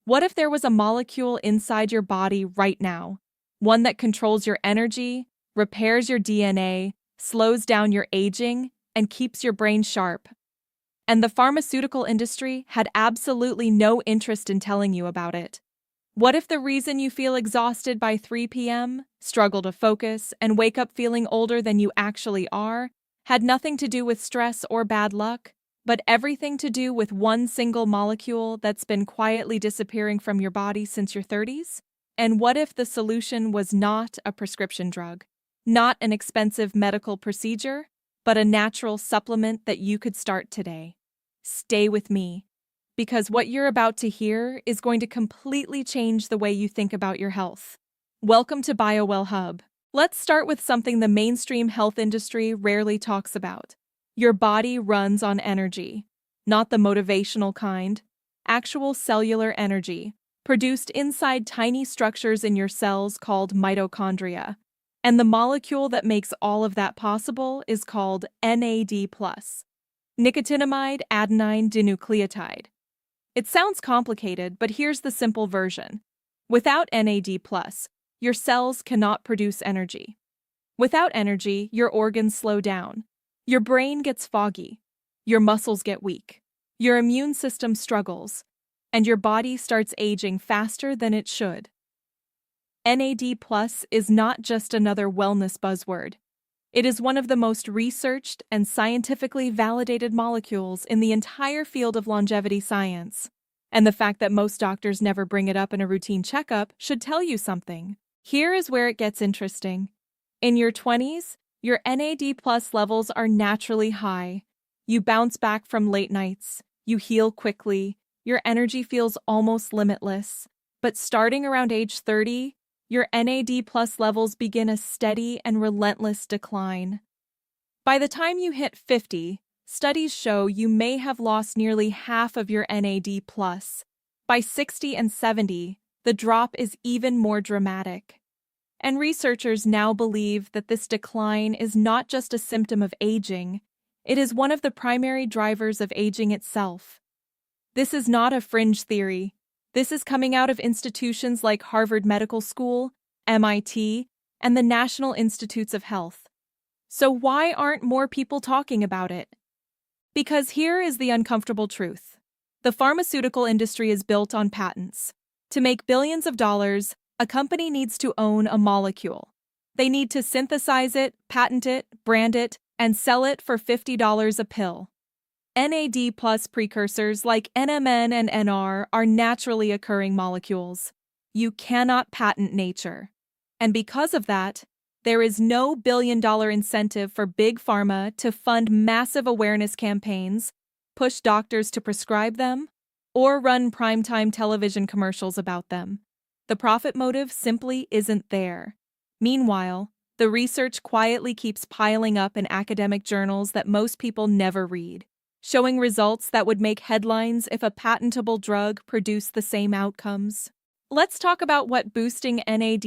What if there was a molecule inside your body right now? One that controls your energy, repairs your DNA, slows down your aging, and keeps your brain sharp. And the pharmaceutical industry had absolutely no interest in telling you about it. What if the reason you feel exhausted by 3 p.m., struggle to focus, and wake up feeling older than you actually are, had nothing to do with stress or bad luck, but everything to do with one single molecule that's been quietly disappearing from your body since your 30s? And what if the solution was not a prescription drug, not an expensive medical procedure, but a natural supplement that you could start today? Stay with me, because what you're about to hear is going to completely change the way you think about your health. Welcome to BioWell Hub. Let's start with something the mainstream health industry rarely talks about. Your body runs on energy, not the motivational kind, actual cellular energy, produced inside tiny structures in your cells called mitochondria. And the molecule that makes all of that possible is called NAD+, nicotinamide adenine dinucleotide. It sounds complicated, but here's the simple version. Without NAD+, your cells cannot produce energy. Without energy, your organs slow down. Your brain gets foggy. Your muscles get weak. Your immune system struggles. And your body starts aging faster than it should. NAD+ is not just another wellness buzzword. It is one of the most researched and scientifically validated molecules in the entire field of longevity science. And the fact that most doctors never bring it up in a routine checkup should tell you something. Here is where it gets interesting. In your 20s, your NAD+ levels are naturally high. You bounce back from late nights. You heal quickly. Your energy feels almost limitless. But starting around age 30, your NAD+ levels begin a steady and relentless decline. By the time you hit 50, studies show you may have lost nearly half of your NAD+. By 60 and 70, the drop is even more dramatic. And researchers now believe that this decline is not just a symptom of aging, it is one of the primary drivers of aging itself. This is not a fringe theory. This is coming out of institutions like Harvard Medical School, MIT, and the National Institutes of Health. So why aren't more people talking about it? Because here is the uncomfortable truth. The pharmaceutical industry is built on patents. To make billions of dollars, a company needs to own a molecule. They need to synthesize it, patent it, brand it, and sell it for $50 a pill. NAD+ precursors like NMN and NR are naturally occurring molecules. You cannot patent nature. And because of that, there is no billion-dollar incentive for Big Pharma to fund massive awareness campaigns, push doctors to prescribe them, or run primetime television commercials about them. The profit motive simply isn't there. Meanwhile, the research quietly keeps piling up in academic journals that most people never read, showing results that would make headlines if a patentable drug produced the same outcomes. Let's talk about what boosting NAD+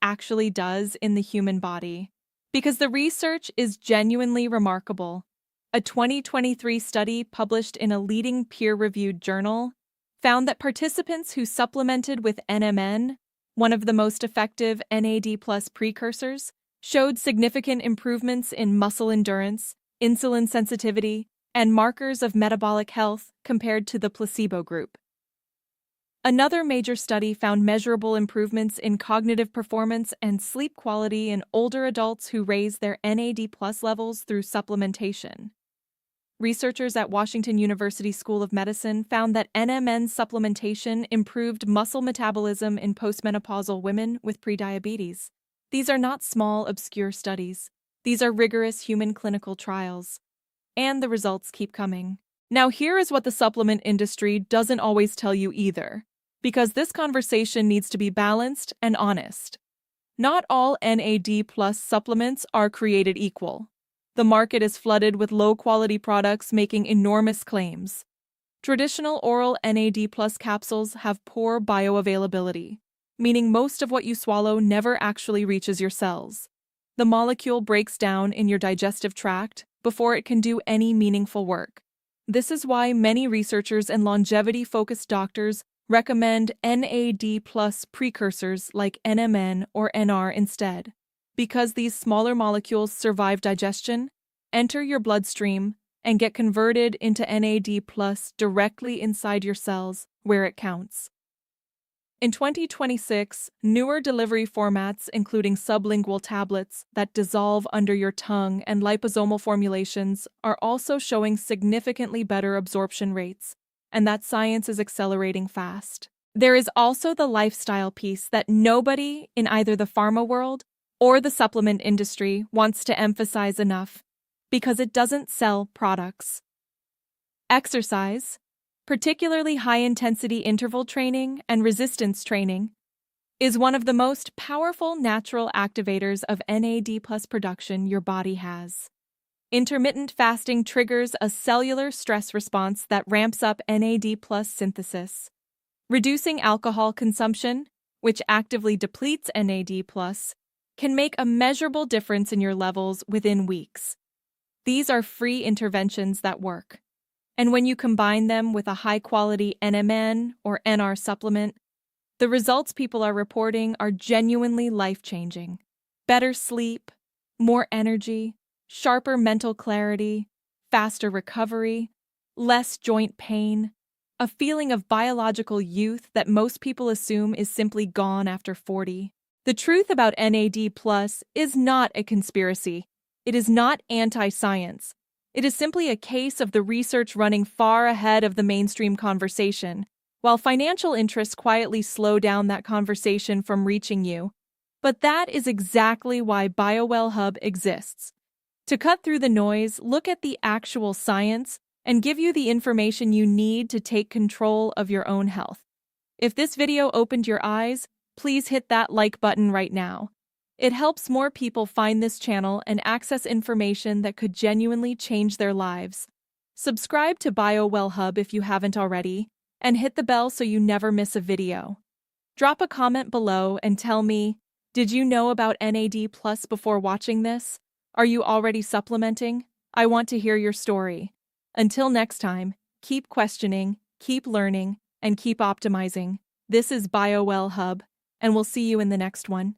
actually does in the human body, because the research is genuinely remarkable. A 2023 study published in a leading peer-reviewed journal found that participants who supplemented with NMN, one of the most effective NAD+ precursors, showed significant improvements in muscle endurance, insulin sensitivity, and markers of metabolic health compared to the placebo group. Another major study found measurable improvements in cognitive performance and sleep quality in older adults who raised their NAD+ levels through supplementation. Researchers at Washington University School of Medicine found that NMN supplementation improved muscle metabolism in postmenopausal women with prediabetes. These are not small, obscure studies. These are rigorous human clinical trials. And the results keep coming. Now, here is what the supplement industry doesn't always tell you either, because this conversation needs to be balanced and honest. Not all NAD+ supplements are created equal. The market is flooded with low-quality products making enormous claims. Traditional oral NAD+ capsules have poor bioavailability, meaning most of what you swallow never actually reaches your cells. The molecule breaks down in your digestive tract before it can do any meaningful work. This is why many researchers and longevity-focused doctors recommend NAD plus precursors like NMN or NR instead, because these smaller molecules survive digestion, enter your bloodstream, and get converted into NAD plus directly inside your cells where it counts. In 2026, newer delivery formats, including sublingual tablets that dissolve under your tongue and liposomal formulations, are also showing significantly better absorption rates, and that science is accelerating fast. There is also the lifestyle piece that nobody in either the pharma world or the supplement industry wants to emphasize enough, because it doesn't sell products. Exercise, particularly high-intensity interval training and resistance training, is one of the most powerful natural activators of NAD+ production your body has. Intermittent fasting triggers a cellular stress response that ramps up NAD+ synthesis. Reducing alcohol consumption, which actively depletes NAD+, can make a measurable difference in your levels within weeks. These are free interventions that work. And when you combine them with a high-quality NMN or NR supplement, the results people are reporting are genuinely life-changing. Better sleep, more energy, sharper mental clarity, faster recovery, less joint pain, a feeling of biological youth that most people assume is simply gone after 40. The truth about NAD+ is not a conspiracy. It is not anti-science. It is simply a case of the research running far ahead of the mainstream conversation, while financial interests quietly slow down that conversation from reaching you. But that is exactly why BioWell Hub exists. To cut through the noise, look at the actual science, and give you the information you need to take control of your own health. If this video opened your eyes, please hit that like button right now. It helps more people find this channel and access information that could genuinely change their lives. Subscribe to BioWell Hub if you haven't already, and hit the bell so you never miss a video. Drop a comment below and tell me, did you know about NAD+ before watching this? Are you already supplementing? I want to hear your story. Until next time, keep questioning, keep learning, and keep optimizing. This is BioWell Hub, and we'll see you in the next one.